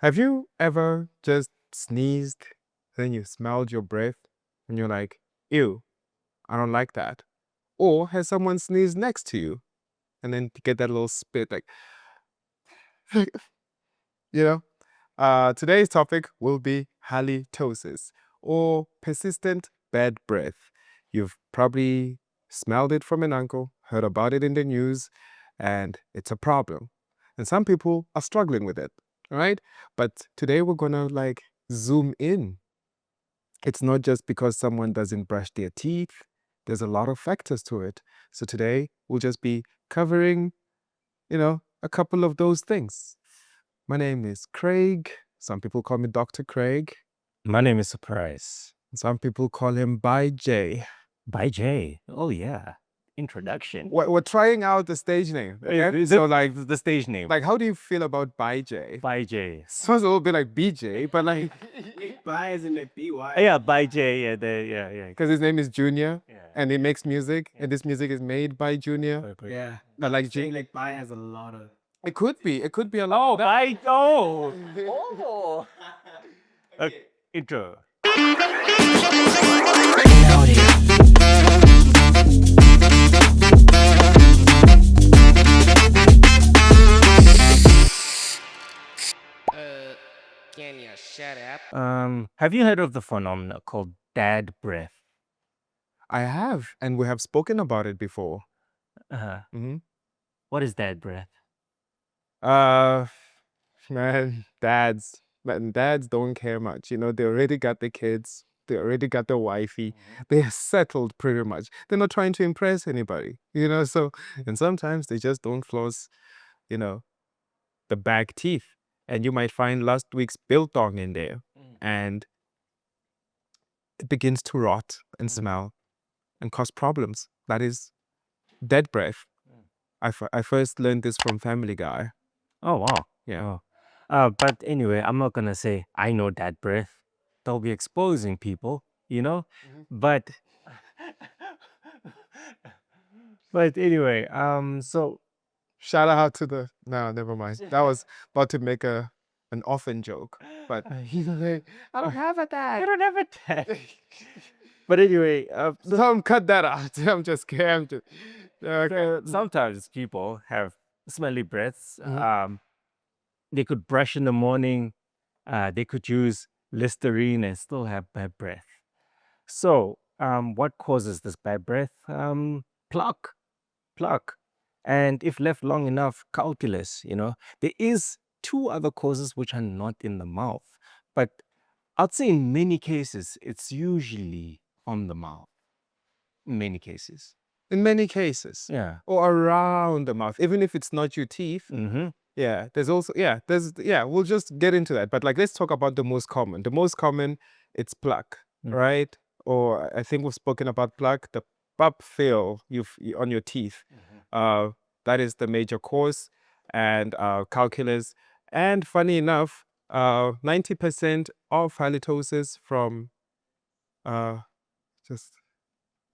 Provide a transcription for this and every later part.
Have you ever just sneezed, then you smelled your breath, and you're like, ew, I don't like that? Or has someone sneezed next to you, and then you get that little spit, like, you know? Today's topic will be halitosis, or persistent bad breath. You've probably smelled it from an uncle, heard about it in the news, and it's a problem. And some people are struggling with it, all right? But today we're gonna like zoom in. It's not just because someone doesn't brush their teeth, there's a lot of factors to it. So today we'll just be covering, a couple of those things. My name is Craig. Some people call me Dr. Craig. My name is Surprise. Some people call him By J. By Jay. Oh yeah. Introduction. We're trying out the stage name. Okay? Is So it like, the stage name? how do you feel about By J? By Jay. Sounds a little bit like BJ, but like, By as in like BY. Yeah, by Jay. Yeah. because his name is Junior Yeah. and he makes music, and this music is made by Junior. Yeah. Not like Saying J. like By has a lot of. It could be a lot. Oh, by oh. Intro. Can you shut up? Have you heard of the phenomena called dad breath? I have, and we have spoken about it before. Uh, Mhm. what is dad breath? Uh, dads don't care much. They already got the kids. They already got the wifey. They're settled pretty much. They're not trying to impress anybody. So, and sometimes they just don't floss, you know, the back teeth. And you might find last week's biltong in there, and it begins to rot and smell and cause problems. That is dead breath. I first learned this from Family Guy. Oh wow. Yeah. Oh. But anyway, I'm not gonna say I know dad breath. They'll be exposing people, But but anyway, so Shout out to the no, never mind. That was about to make an orphan joke, but he's like, I don't have a I dad. don't have a dad. But anyway, Don't cut that out. I'm just kidding. Okay. so sometimes people have smelly breaths. They could brush in the morning. They could use Listerine and still have bad breath. So, what causes this bad breath? Plaque. And if left long enough, calculus, There is two other causes which are not in the mouth. But I'd say in many cases, it's usually on the mouth. In many cases. In many cases, Yeah. or around the mouth, even if it's not your teeth. Mm-hmm. Yeah, we'll just get into that. But like, let's talk about the most common. The most common, it's plaque, right? Or I think we've spoken about plaque, the pulp fill on your teeth. That is the major cause, and calculus. And funny enough, 90% of halitosis from just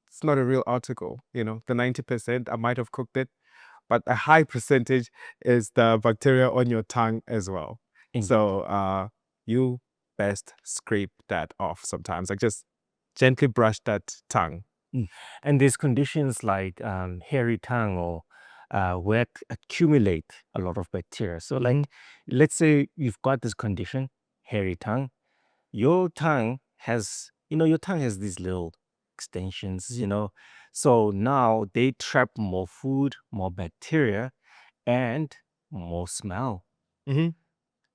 it's not a real article. The 90%, I might have cooked it, but a high percentage is the bacteria on your tongue as well. Indeed. So you best scrape that off sometimes. Like, just gently brush that tongue. And there's conditions like hairy tongue or where accumulate a lot of bacteria. So like, let's say you've got this condition, hairy tongue. Your tongue has these little extensions, So now they trap more food, more bacteria, and more smell.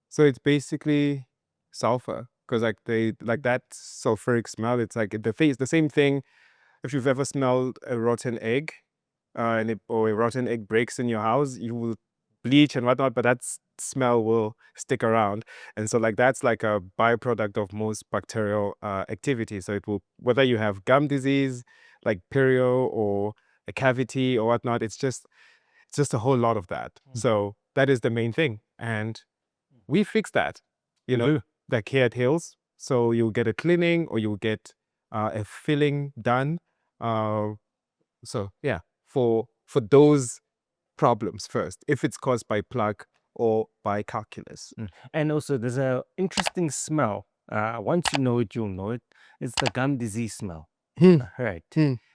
So it's basically sulfur, because like that sulfuric smell. It's like the same thing. If you've ever smelled a rotten egg, or a rotten egg breaks in your house, you will bleach and whatnot, but that smell will stick around. And so like, that's like a byproduct of most bacterial activity. So it will, whether you have gum disease like perio or a cavity or whatnot, it's just a whole lot of that. So that is the main thing, and we fix that. Like here at Hills. So you'll get a cleaning, or you'll get a filling done. So yeah, for those problems first, if it's caused by plaque or by calculus. And also, there's a interesting smell. Once you know it, you'll know it. It's the gum disease smell. Right.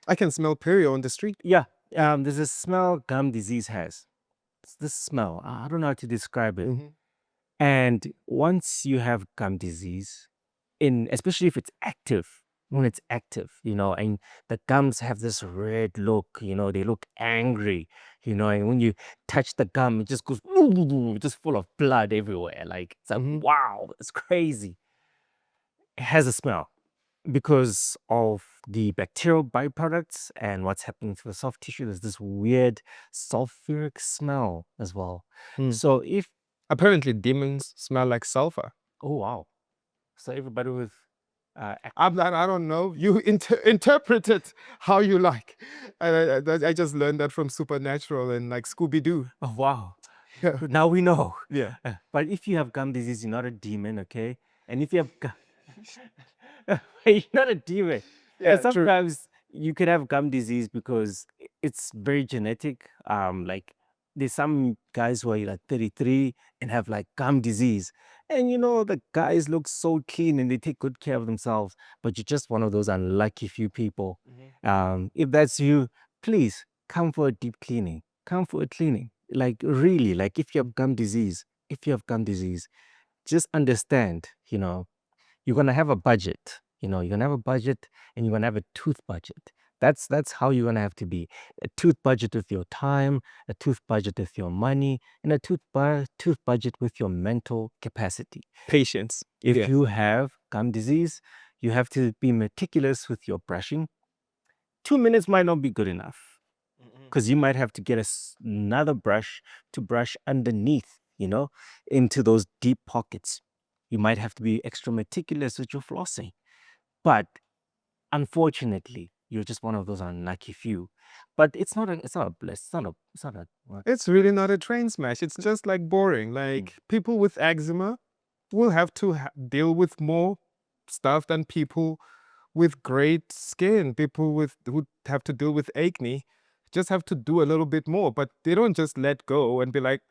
I can smell perio on the street. Yeah. There's a smell gum disease has. It's this smell. I don't know how to describe it. And once you have gum disease, especially if it's active, when it's active, and the gums have this red look, they look angry, and when you touch the gum, it just goes just full of blood everywhere. Like it's like, wow, it's crazy. It has a smell because of the bacterial byproducts and what's happening to the soft tissue. There's this weird sulfuric smell as well. So if Apparently, demons smell like sulfur. Oh wow! So everybody with I don't know. You interpret it how you like. I just learned that from Supernatural and like Scooby Doo. oh wow! Yeah. Now we know. Yeah. But if you have gum disease, you're not a demon, okay? And if you have you're not a demon. Yeah, And true. sometimes you could have gum disease because it's very genetic. Like there's some guys who are like 33 and have like gum disease. And the guys look so clean and they take good care of themselves, but you're just one of those unlucky few people. If that's you, please come for a deep cleaning. Come for a cleaning. Like really, like if you have gum disease, just understand, you're gonna have a budget. You're gonna have a budget and you're gonna have a tooth budget. That's how you're gonna have to be. A tooth budget with your time, a tooth budget with your money, and a tooth budget with your mental capacity. Patience. If Yeah. you have gum disease, you have to be meticulous with your brushing. 2 minutes might not be good enough because you might have to get another brush to brush underneath, into those deep pockets. You might have to be extra meticulous with your flossing. But unfortunately, you're just one of those unlucky few. But it's not a bliss. What? It's really not a train smash. It's just like boring. Like people with eczema will have to deal with more stuff than people with great skin. People who have to deal with acne just have to do a little bit more, but they don't just let go and be like,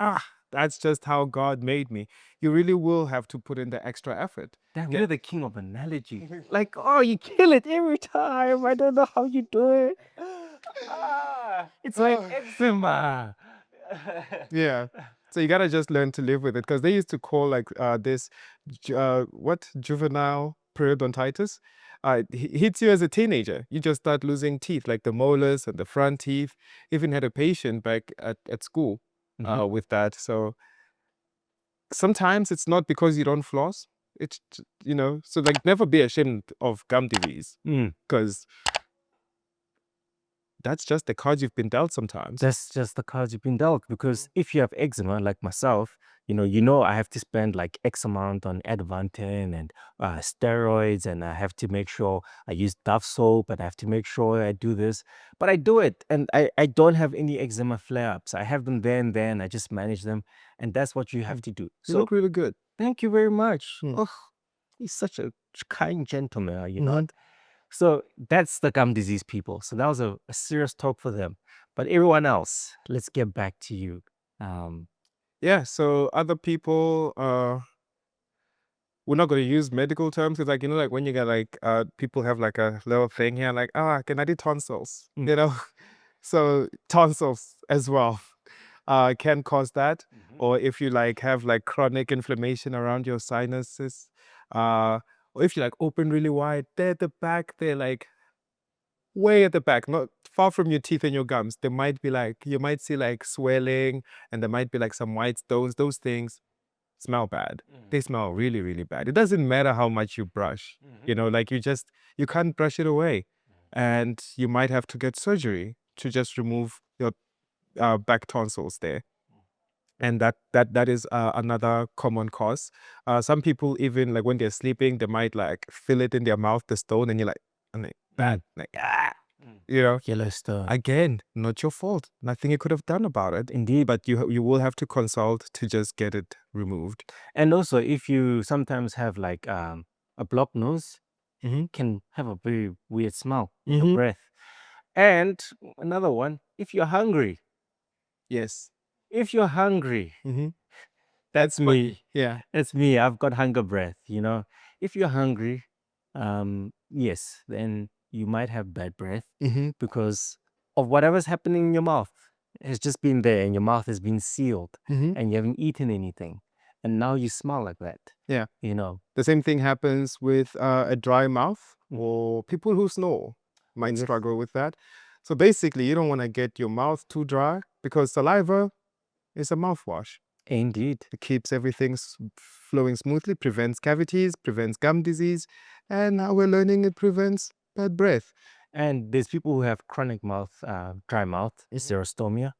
that's just how God made me. You really will have to put in the extra effort. Damn, you're the king of analogy. Like, oh, you kill it every time. I don't know how you do it. It's like eczema. Yeah. So you gotta just learn to live with it, because they used to call like this juvenile periodontitis. It hits you as a teenager. You just start losing teeth, like the molars and the front teeth. Even had a patient back at school with that. So sometimes it's not because you don't floss. It's so like never be ashamed of gum disease, because that's just the cards you've been dealt sometimes. That's just the cards you've been dealt. Because if you have eczema, like myself, I have to spend like X amount on Advanten and steroids, and I have to make sure I use Dove soap, and I have to make sure I do this. But I do it, and I don't have any eczema flare-ups. I have them there and then. I just manage them, and that's what you have to do. You So look really good. thank you very much. Mm. Oh, he's such a kind gentleman, are you not? So that's the gum disease people. So that was a serious talk for them. But everyone else, let's get back to you. Yeah, so other people, we're not going to use medical terms, because like like when you get like people have like a little thing here, like can I do tonsils? So tonsils as well can cause that. Or if you like have like chronic inflammation around your sinuses, or if you like open really wide, they're at the back, they're like way at the back, not far from your teeth and your gums. There might be like, you might see like swelling, and there might be like some white stones. Those things smell bad. They smell really, really bad. It doesn't matter how much you brush, like you can't brush it away. And you might have to get surgery to just remove your back tonsils there. And that is another common cause. Some people, even like when they're sleeping, they might like feel it in their mouth, the stone, and you're like, bad, like Yellowstone. again, not your fault. Nothing you could have done about it. Indeed. But you will have to consult to just get it removed. And also, if you sometimes have like a blocked nose, can have a very weird smell in your breath. And another one, if you're hungry. Yes. If you're hungry, That's me. Yeah. It's me. I've got hunger breath, you know. If you're hungry, yes, then you might have bad breath Mm-hmm. because of whatever's happening in your mouth. It's just been there and your mouth has been sealed Mm-hmm. and you haven't eaten anything. And now you smell like that. Yeah. You know. The same thing happens with a dry mouth, or people who snore might Yes. struggle with that. So basically, you don't want to get your mouth too dry because saliva is a mouthwash. Indeed. It keeps everything flowing smoothly, prevents cavities, prevents gum disease, and now we're learning it prevents bad breath. And there's people who have chronic mouth, dry mouth, xerostomia.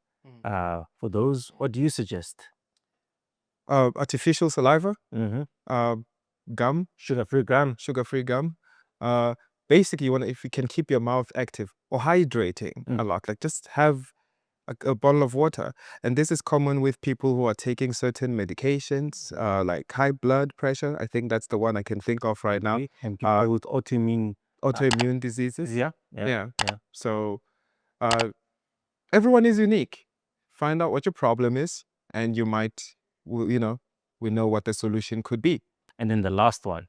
For those, what do you suggest? Artificial saliva, Mm-hmm. gum, Sugar-free gum. sugar-free gum. Basically, you want if you can keep your mouth active or hydrating a lot, like just have a bottle of water. And this is common with people who are taking certain medications, like high blood pressure. I think that's the one I can think of right now. And people with Autoimmune diseases. yeah. Yeah. So everyone is unique. Find out what your problem is, and you might, we know what the solution could be. And then the last one,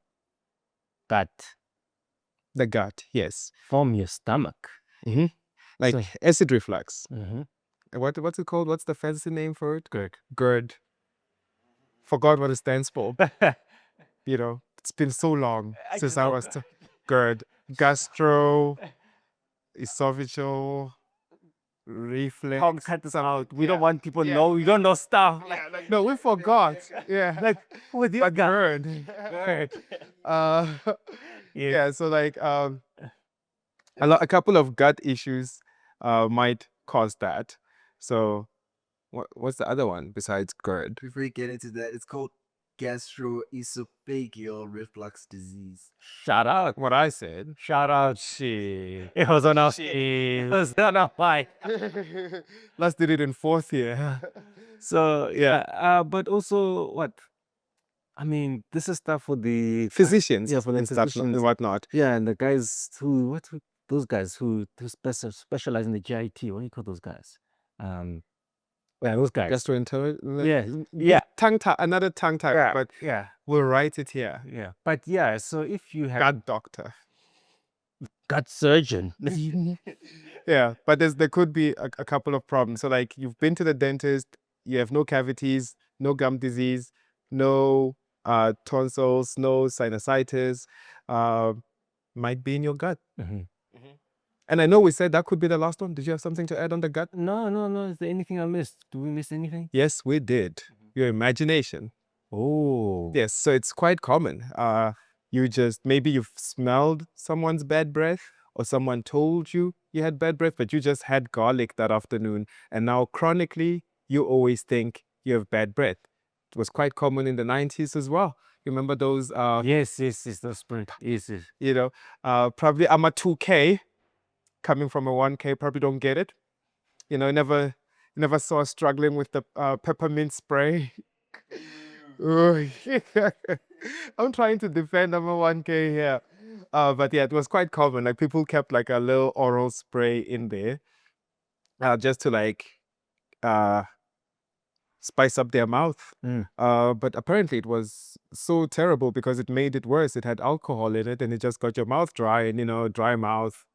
gut The gut, yes. from your stomach. Like So- acid reflux. Mm-hmm. What's it called? What's the fancy name for it? Good. GERD. Forgot what it stands for. It's been so long since I was GERD. Gastro, esophageal, reflex. Tom, cut this out. We Yeah. don't want people to know. We don't know stuff. No, we forgot. Yeah. Like with your But gut. GERD. Good. Yeah, so like a couple of gut issues might cause that. So what's the other one besides GERD? Before you get into that, it's called gastroesophageal reflux disease. Shout out. What I said. Shout out. Shit. It was on our shit. It was on our fight. Let's did it in fourth year. So yeah. But also what? I mean, this is stuff for the Physicians, Yeah, for the and stuff physicians. and whatnot. Yeah, and the guys those guys who specialize in the GIT. What do you call those guys? Yeah, those guys. Gastroenterologist. Yeah. Tongue tie, another tongue tie, but yeah, we'll write it here. yeah. But yeah, so if you have Gut doctor. gut surgeon, Yeah, but there could be a couple of problems. So like you've been to the dentist, you have no cavities, no gum disease, no tonsils, no sinusitis, might be in your gut. Mhm. And I know we said that could be the last one. Did you have something to add on the gut? No. Is there anything I missed? Do we miss anything? Yes, we did. Your imagination. Oh, Yes, so it's quite common. Maybe you've smelled someone's bad breath, or someone told you you had bad breath, but you just had garlic that afternoon, and now chronically you always think you have bad breath. It was quite common in the 90s as well. You remember those? yes. The spirit. Yes. Probably I'm a 2K coming from a 1K. Probably don't get it. Never saw us struggling with the peppermint spray. Oh, I'm trying to defend I'm a 1K here. But yeah, it was quite common. Like people kept like a little oral spray in there, just to like spice up their mouth. But apparently it was so terrible because it made it worse. It had alcohol in it, and it just got your mouth dry, and dry mouth.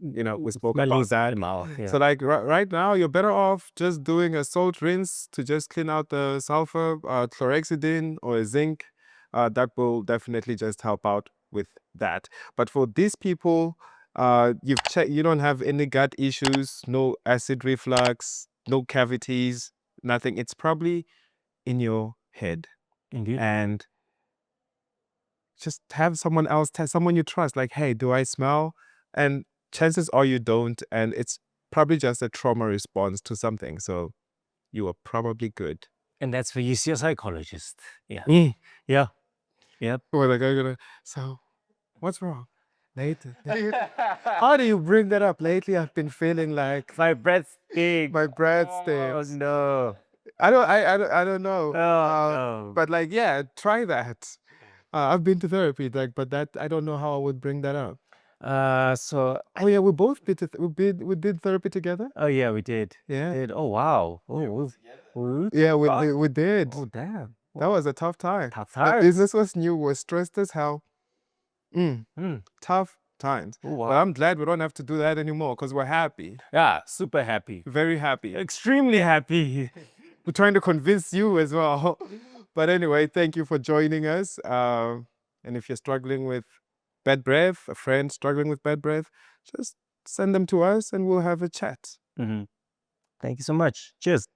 We spoke about that. Mouth, yeah. So like right now, you're better off just doing a salt rinse to just clean out the sulfur, chlorhexidine or a zinc. That will definitely just help out with that. But for these people, you've checked, you don't have any gut issues, no acid reflux, no cavities, nothing. It's probably in your head. Indeed. And just have someone else test, someone you trust, like, hey, do I smell? And chances are you don't, and it's probably just a trauma response to something. So you are probably good. And that's where you see a psychologist. Yeah. Yeah. Yep. Or like, so what's wrong? Lately, how do you bring that up? Lately, I've been feeling like My breath stinks. my breath Oh stinks. no. I don't know. No. But like, yeah, try that. I've been to therapy, like, but that I don't know how I would bring that up. So Oh yeah, we both did therapy together. oh yeah, we did. Yeah. Did. Oh wow. Oh, Yeah, God. we did. Oh damn. That was a tough time. Tough The times. business was new. We're stressed as hell. Mm. Tough times. Oh But wow. I'm glad we don't have to do that anymore because we're happy. Yeah, super happy. Very happy. Extremely happy. We're trying to convince you as well. But anyway, thank you for joining us. And if you're struggling with bad breath, a friend struggling with bad breath, just send them to us and we'll have a chat. Mhm. Thank you so much. Cheers.